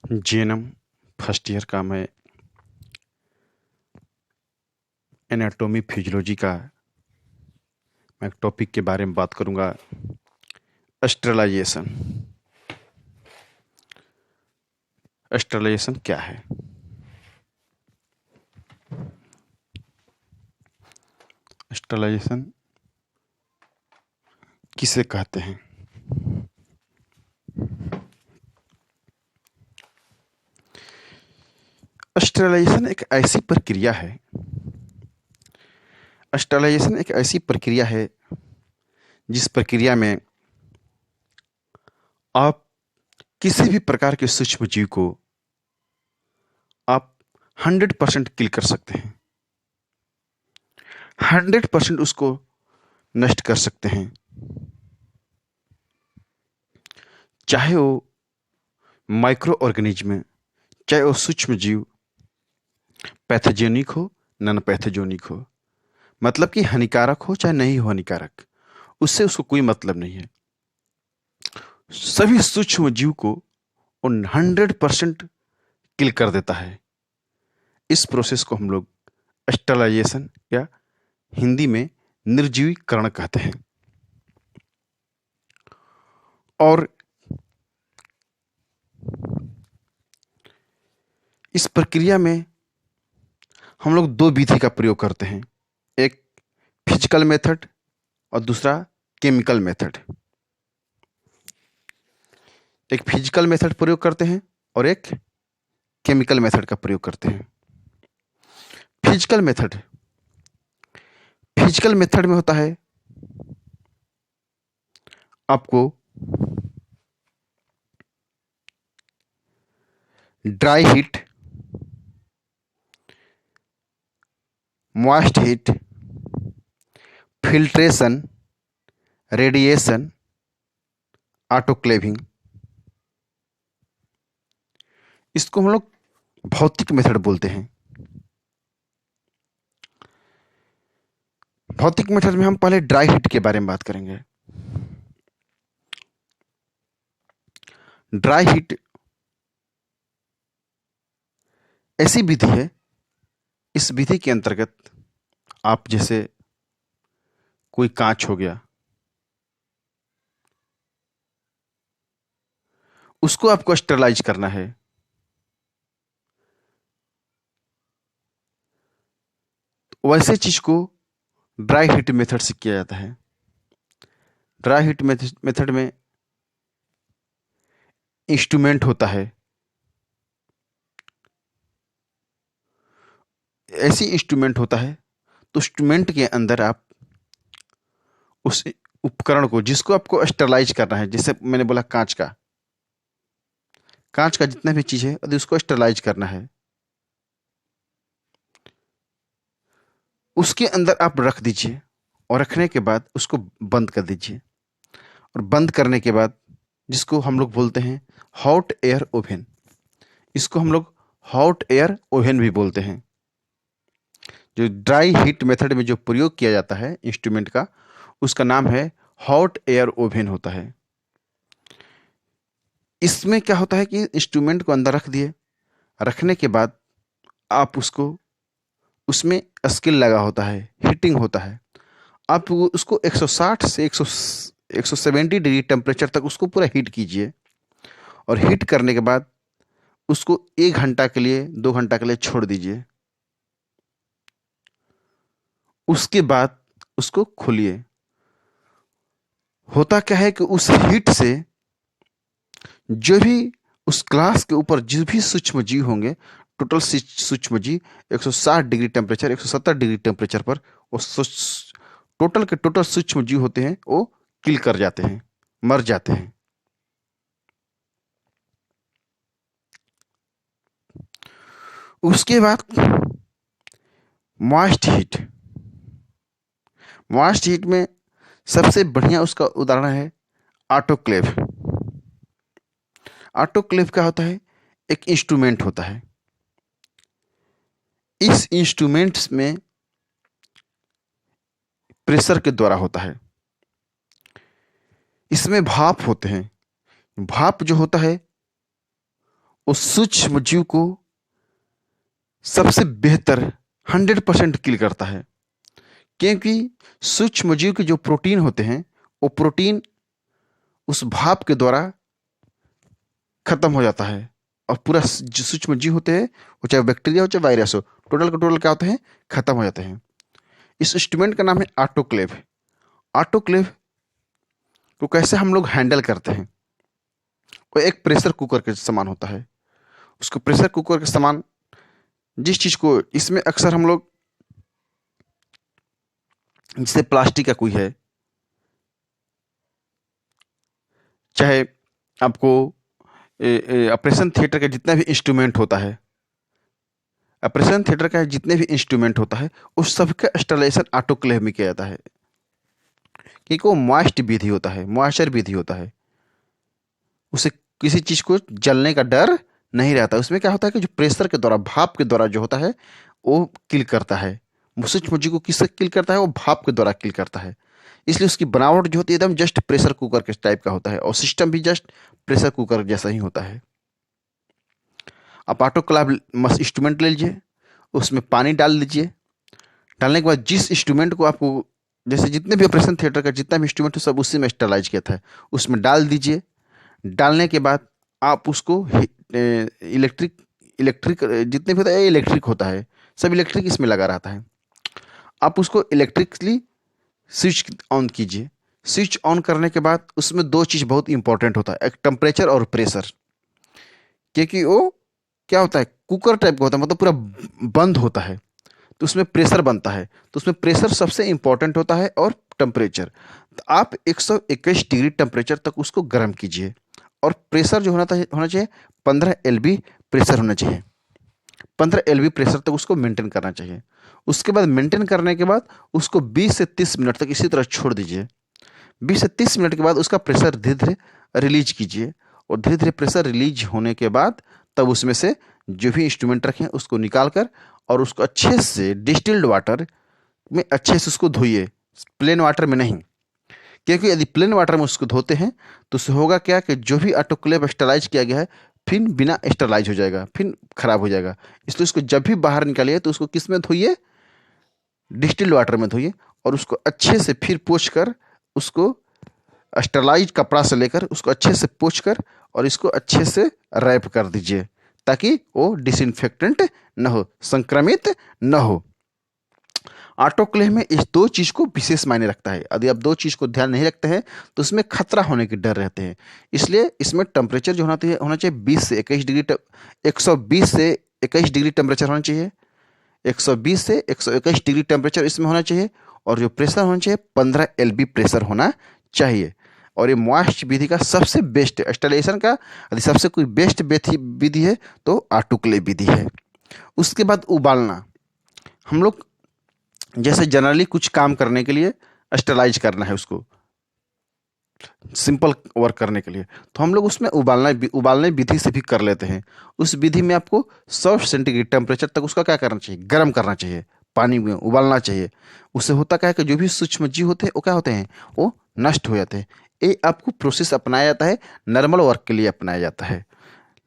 GNM first year का मैं anatomy physiology का मैं एक टॉपिक के बारे में बात करूंगा। स्टेरलाइजेशन। स्टेरलाइजेशन क्या है? स्टेरलाइजेशन किसे कहते हैं? स्टेरलाइजेशन एक ऐसी प्रक्रिया है। स्टेरलाइजेशन एक ऐसी प्रक्रिया है जिस प्रक्रिया में आप किसी भी प्रकार के सूक्ष्म जीव को आप 100% किल कर सकते हैं, 100% उसको नष्ट कर सकते हैं, चाहे वो माइक्रो ऑर्गेनिज्म, चाहे वो सूक्ष्म जीव पैथोजेनिक हो, नॉन पैथोजेनिक हो, मतलब कि हानिकारक हो चाहे नहीं हो हानिकारक, उससे उसको कोई मतलब नहीं है। सभी सूक्ष्म जीव को 100% किल कर देता है। इस प्रोसेस को हम लोग स्टेरलाइजेशन या हिंदी में निर्जीवीकरण कहते हैं। और इस प्रक्रिया में हम लोग दो विधि का प्रयोग करते हैं, एक फिजिकल मेथड और दूसरा केमिकल मेथड। एक फिजिकल मेथड प्रयोग करते हैं और एक केमिकल मेथड का प्रयोग करते हैं। फिजिकल मेथड, फिजिकल मेथड में होता है आपको dry heat, moist heat, filtration, radiation, autoclaving, इसको हम लोग भौतिक मेथड बोलते हैं। भौतिक मेथड में हम पहले ड्राई हीट के बारे में बात करेंगे। ड्राई हीट ऐसी विधि है, इस विधि के अंतर्गत आप जैसे कोई कांच हो गया, उसको आपको स्टेरलाइज करना है। वैसे चीज को ड्राई हीट मेथड से किया जाता है। ड्राई हीट मेथड में इंस्ट्रूमेंट होता है। ऐसी इंस्ट्रूमेंट होता है तो इंस्ट्रूमेंट के अंदर आप उस उपकरण को, जिसको आपको स्टेरलाइज करना है, जैसे मैंने बोला कांच का जितना भी चीज है यदि उसको स्टेरलाइज करना है, उसके अंदर आप रख दीजिए और रखने के बाद उसको बंद कर दीजिए। और बंद करने के बाद, जिसको हम लोग बोलते हैं हॉट एयर ओवन, इसको हम लोग हॉट एयर ओवन भी बोलते हैं। जो ड्राई हीट मेथड में जो प्रयोग किया जाता है इंस्ट्रूमेंट का, उसका नाम है हॉट एयर ओवन होता है। इसमें क्या होता है कि इंस्ट्रूमेंट को अंदर रख दिए, रखने के बाद आप उसको, उसमें स्किल लगा होता है, हीटिंग होता है। आप उसको 160 से 170 डिग्री टेम्परेचर तक उसको पूरा हीट कीजिए। और हीट करने के बाद उसको 1 घंटा के लिए, 2 घंटा के लिए छोड़ दीजिए। उसके बाद उसको खोलिए। होता क्या है कि उस हीट से जो भी उस ग्लास के ऊपर जो भी सूक्ष्म जीव होंगे, टोटल सूक्ष्म जीव 160 डिग्री टेम्परेचर, 170 डिग्री टेम्परेचर पर वो टोटल के टोटल सूक्ष्म जीव होते हैं, वो किल कर जाते हैं, मर जाते हैं। उसके बाद मॉइस्ट हीट। मॉइस्ट हीट में सबसे बढ़िया उसका उदाहरण है ऑटोक्लेव। ऑटोक्लेव क्या होता है? एक इंस्ट्रूमेंट होता है। इस इंस्ट्रूमेंट्स में प्रेशर के द्वारा होता है। इसमें भाप होते हैं। भाप जो होता है उस सूक्ष्म जीव को सबसे बेहतर 100% किल करता है, क्योंकि सूक्ष्म जीव के जो प्रोटीन होते हैं वो प्रोटीन उस भाप के द्वारा खत्म हो जाता है, और पूरा जो सूक्ष्म जीव होते हैं वो चाहे बैक्टीरिया हो चाहे वायरस हो, टोटल का टोटल क्या होते हैं, खत्म हो जाते हैं। इस इंस्ट्रूमेंट का नाम है ऑटोक्लेव। ऑटोक्लेव को कैसे हम लोग हैंडल करते हैं, वो एक प्रेशर कुकर के समान होता है। उसको प्रेशर कुकर के समान जिस चीज को, इसमें अक्सर हम लोग, जैसे प्लास्टिक का कोई है, चाहे आपको ऑपरेशन थिएटर का जितना भी इंस्ट्रूमेंट होता है, ऑपरेशन थिएटर का जितने भी इंस्ट्रूमेंट होता है उस सब का इंस्टॉलेशन ऑटोक्लेव में किया जाता है, क्योंकि वो मॉइस्ट विधि होता है, मॉइस्चर विधि होता है। उसे किसी चीज को जलने का डर नहीं रहता। उसमें क्या होता है कि जो प्रेशर के द्वारा, भाप के द्वारा जो होता है वो किल करता है। सूक्ष्म जीव को किससे किल करता है, वो भाप के द्वारा किल करता है। इसलिए उसकी बनावट जो होती है एकदम जस्ट प्रेशर कुकर के टाइप का होता है, और सिस्टम भी जस्ट प्रेशर कुकर जैसा ही होता है। आप ऑटोक्लेव इंस्ट्रूमेंट ले लीजिए, उसमें पानी डाल दीजिए। डालने के बाद जिस इंस्ट्रूमेंट को आपको, जैसे जितने भी ऑपरेशन थिएटर का जितना भी इंस्ट्रूमेंट है सब उसी में स्टरलाइज किया था, उसमें डाल दीजिए। डालने के बाद आप उसको इलेक्ट्रिक जितने भी होता है, इलेक्ट्रिक होता है, सब इलेक्ट्रिक इसमें लगा रहता है। आप उसको इलेक्ट्रिकली स्विच ऑन कीजिए। स्विच ऑन करने के बाद उसमें दो चीज़ बहुत इंपॉर्टेंट होता है, एक टेम्परेचर और प्रेशर। क्योंकि वो क्या होता है, कुकर टाइप का होता है, मतलब पूरा बंद होता है, तो उसमें प्रेशर बनता है। तो उसमें प्रेशर सबसे इंपॉर्टेंट होता है, और टेम्परेचर। तो आप 121 डिग्री टेम्परेचर तक उसको गर्म कीजिए, और प्रेशर जो होना चाहिए 15 LB प्रेशर होना चाहिए। 15 LB प्रेशर तक उसको मेंटेन करना चाहिए। उसके बाद मेंटेन करने के बाद उसको 20 से 30 मिनट तक इसी तरह छोड़ दीजिए। 20 से 30 मिनट के बाद उसका प्रेशर धीरे धीरे रिलीज कीजिए, और धीरे धीरे प्रेशर रिलीज होने के बाद तब उसमें से जो भी इंस्ट्रूमेंट रखें उसको निकाल कर, और उसको अच्छे से डिस्टिल्ड वाटर में अच्छे से उसको धोइए, प्लेन वाटर में नहीं। क्योंकि यदि प्लेन वाटर में उसको धोते हैं तो उससे होगा क्या कि जो भी ऑटोक्लेव स्टरलाइज किया गया है फिर बिना स्टरलाइज हो जाएगा, फिर खराब हो जाएगा। इसलिए उसको जब भी बाहर निकालिए तो उसको किस में धोइए, डिस्टिल्ड वाटर में धोइए, और उसको अच्छे से फिर पोंछ कर, उसको स्टरलाइज कपड़ा से लेकर उसको अच्छे से पोंछ कर, और इसको अच्छे से रैप कर दीजिए, ताकि वो डिसइंफेक्टेंट न हो, संक्रमित न हो। ऑटोक्लेव में इस दो चीज़ को विशेष मायने रखता है। यदि आप दो चीज़ को ध्यान नहीं रखते हैं तो उसमें खतरा होने के डर रहते हैं। इसलिए इसमें टेम्परेचर जो होना चाहिए 20 से 21 डिग्री, 120 से 21 डिग्री टेम्परेचर होना चाहिए। 120 से 121 डिग्री टेम्परेचर इसमें होना चाहिए, और जो प्रेशर होना चाहिए 15 LB प्रेशर होना चाहिए। और ये मॉइस्ट विधि का सबसे बेस्ट इंस्टॉलेशन का, यदि सबसे कोई बेस्ट विधि है तो ऑटोक्लेव विधि है। उसके बाद उबालना। हम लोग जैसे जनरली कुछ काम करने के लिए स्टरलाइज करना है, उसको सिंपल वर्क करने के लिए, तो हम लोग उसमें उबालने विधि से भी कर लेते हैं। उस विधि में आपको 100 सेंटीग्रेड टेम्परेचर तक उसका क्या करना चाहिए, गर्म करना चाहिए, पानी में उबालना चाहिए। उससे होता क्या है कि जो भी सूक्ष्म जीव होते हैं वो क्या होते हैं, वो नष्ट हो जाते हैं। ये आपको प्रोसेस अपनाया जाता है, नॉर्मल वर्क के लिए अपनाया जाता है,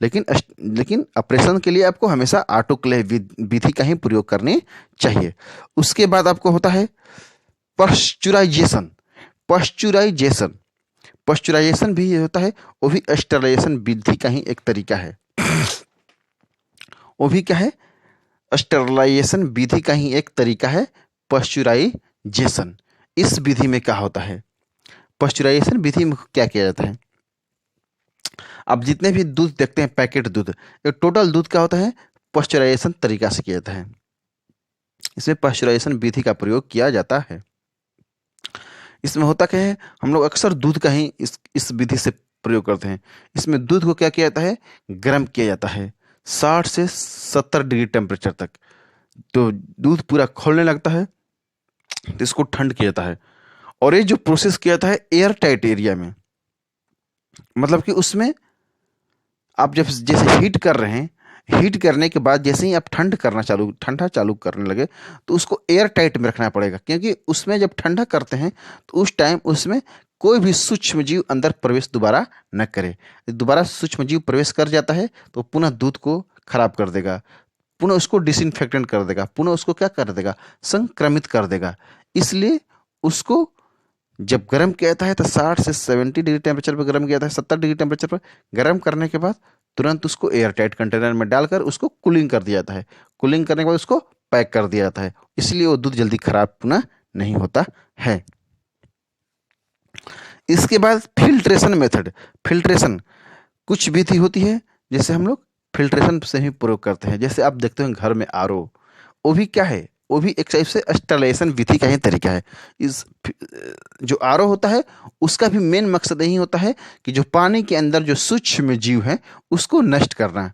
लेकिन ऑपरेशन के लिए आपको हमेशा ऑटोक्लेव विधि का ही प्रयोग करनी चाहिए। उसके बाद आपको होता है पाश्चुराइजेशन। पाश्चुराइजेशन पाश्चुराइजेशन भी होता है, वो भी स्टरलाइजेशन विधि का ही एक तरीका है। वो भी क्या है, स्टरलाइजेशन विधि का ही एक तरीका है, पाश्चुराइजेशन। इस विधि में क्या होता है, पाश्चुराइजेशन विधि में क्या किया जाता है, आप जितने भी दूध देखते हैं पैकेट दूध, ये टोटल दूध क्या होता है, पाश्चुराइजेशन तरीका से किया जाता है। इसमें पाश्चुराइजेशन विधि का प्रयोग किया जाता है। इसमें होता क्या है, हम लोग अक्सर दूध का ही इस विधि से प्रयोग करते हैं। इसमें दूध को क्या किया जाता है, गर्म किया जाता है 60 से 70 डिग्री टेम्परेचर तक। तो दूध पूरा खोलने लगता है, तो इसको ठंड किया जाता है। और ये जो प्रोसेस किया जाता है एयर टाइट एरिया में, मतलब कि उसमें आप जब जैसे हीट कर रहे हैं, हीट करने के बाद जैसे ही आप ठंडा चालू करने लगे तो उसको एयर टाइट में रखना पड़ेगा, क्योंकि उसमें जब ठंडा करते हैं तो उस टाइम उसमें कोई भी सूक्ष्म जीव अंदर प्रवेश दोबारा न करे। दोबारा सूक्ष्म जीव प्रवेश कर जाता है तो पुनः दूध को खराब कर देगा, पुनः उसको डिसइंफेक्टेंट कर देगा, पुनः उसको क्या कर देगा, संक्रमित कर देगा। इसलिए उसको जब गर्म किया जाता है तो 60 से 70 डिग्री टेम्परेचर पर गर्म किया जाता है, 70 डिग्री टेम्परेचर पर गर्म करने के बाद तुरंत उसको एयर टाइट कंटेनर में डालकर उसको कूलिंग कर दिया जाता है। कूलिंग करने के बाद उसको पैक कर दिया जाता है, इसलिए वो दूध जल्दी खराब पुनः नहीं होता है। इसके बाद फिल्ट्रेशन मेथड। फिल्ट्रेशन कुछ विधि होती है जैसे हम लोग फिल्ट्रेशन से ही प्रयोग करते हैं। जैसे आप देखते हो घर में आरओ, वो भी क्या है, वो भी एक टाइप से स्टरलाइजेशन विधि का ही तरीका है। इस जो आरओ होता है उसका भी मेन मकसद यही होता है कि जो पानी के अंदर जो सूक्ष्म जीव है उसको नष्ट करना।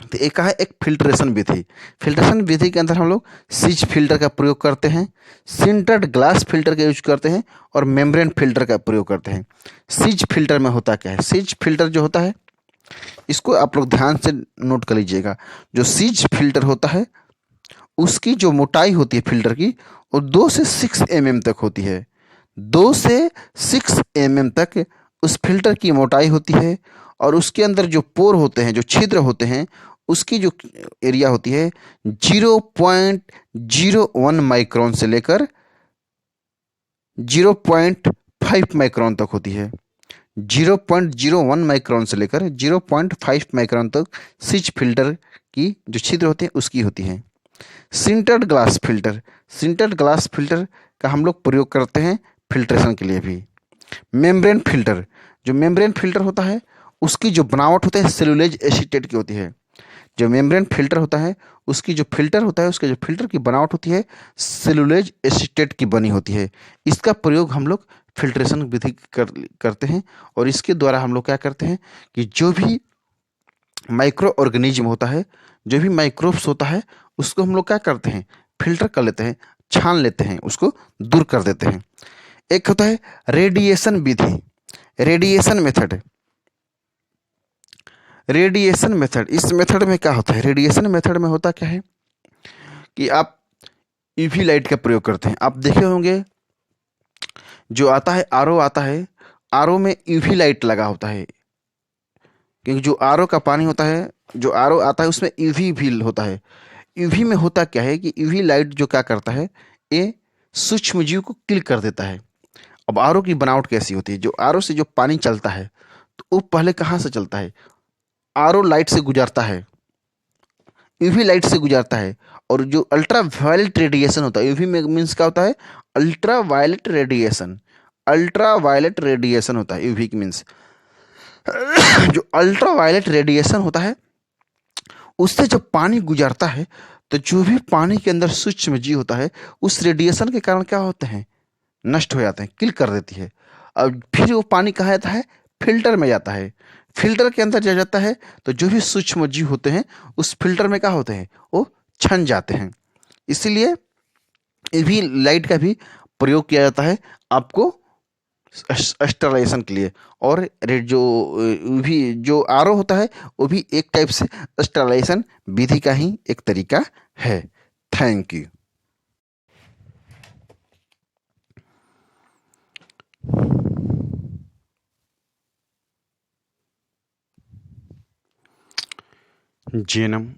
तो एक है एक फिल्ट्रेशन विधि। फिल्ट्रेशन विधि के अंदर हम लोग सीज फिल्टर का प्रयोग करते हैं, सिंटर्ड ग्लास फिल्टर का यूज करते हैं और मेम्ब्रेन फिल्टर का प्रयोग करते हैं। सीज फिल्टर में होता क्या है, सीज फिल्टर जो होता है इसको आप लोग ध्यान से नोट कर लीजिएगा। जो सीज फिल्टर होता है उसकी जो मोटाई होती है फिल्टर की वो 2 से 6 mm तक होती है। 2 से 6 mm तक उस फिल्टर की मोटाई होती है और उसके अंदर जो पोर होते हैं, जो छिद्र होते हैं, उसकी जो एरिया होती है 0.01 माइक्रोन से लेकर 0.5 माइक्रोन तक होती है। 0.01 माइक्रोन से लेकर 0.5 माइक्रोन तक सीज फिल्टर की जो छिद्र होते हैं उसकी होती है। Sintered glass filter, sintered glass filter का हम लोग प्रयोग करते हैं फिल्ट्रेशन के लिए भी। मेम्ब्रेन फिल्टर, जो मेम्ब्रेन फिल्टर होता है उसकी जो बनावट होता है सेलुलोज एसीटेट की होती है। जो मेम्ब्रेन फिल्टर होता है उसकी जो फिल्टर होता है उसके जो फिल्टर की बनावट होती है सेलुलोज एसीटेट की बनी होती है। इसका प्रयोग हम लोग फिल्ट्रेशन विधि करते हैं और इसके द्वारा हम लोग क्या करते हैं कि जो भी माइक्रो ऑर्गेनिज्म होता है, जो भी माइक्रोब्स होता है उसको हम लोग क्या करते हैं, फिल्टर कर लेते हैं, छान लेते हैं, उसको दूर कर देते हैं। एक होता है रेडिएशन विधि, रेडिएशन मेथड। रेडिएशन मेथड, इस मेथड में क्या होता है, रेडिएशन मेथड में होता क्या है कि आप यूवी लाइट का प्रयोग करते हैं। आप देखे होंगे जो आता है आरओ आता है, आरओ में यूवी लाइट लगा होता है, क्योंकि जो आरओ का पानी होता है, जो आरओ आता है उसमें यूवी भी होता है। यूवी में होता क्या है कि यूवी लाइट जो क्या करता है, ये सूक्ष्म जीव को किल कर देता है। अब आरओ की बनावट कैसी होती है, जो आरओ से जो पानी चलता है तो वो पहले कहाँ से चलता है, आरओ लाइट से गुजरता है, यूवी लाइट से गुजरता है। और जो अल्ट्रा वायलेट रेडिएशन होता है, यूवी में मीन्स क्या होता है, ultraviolet radiation, ultraviolet radiation होता है यूवी की मीन्स। जो अल्ट्रा वायलेट रेडिएशन होता है उससे जब पानी गुजरता है तो जो भी पानी के अंदर सूक्ष्म जीव होता है उस रेडिएशन के कारण क्या होते हैं, नष्ट हो जाते हैं, किल कर देती है। अब फिर वो पानी कहाँ जाता है, फिल्टर में जाता है। फिल्टर के अंदर जाता है तो जो भी सूक्ष्म जीव होते हैं उस फिल्टर में क्या होते हैं, वो छन जाते हैं। इसीलिए यूवी लाइट का भी प्रयोग किया जाता है आपको स्टरलाइजेशन के लिए। और जो भी जो आरओ होता है वो भी एक टाइप से स्टरलाइजेशन विधि का ही एक तरीका है। Thank you. जीएनएम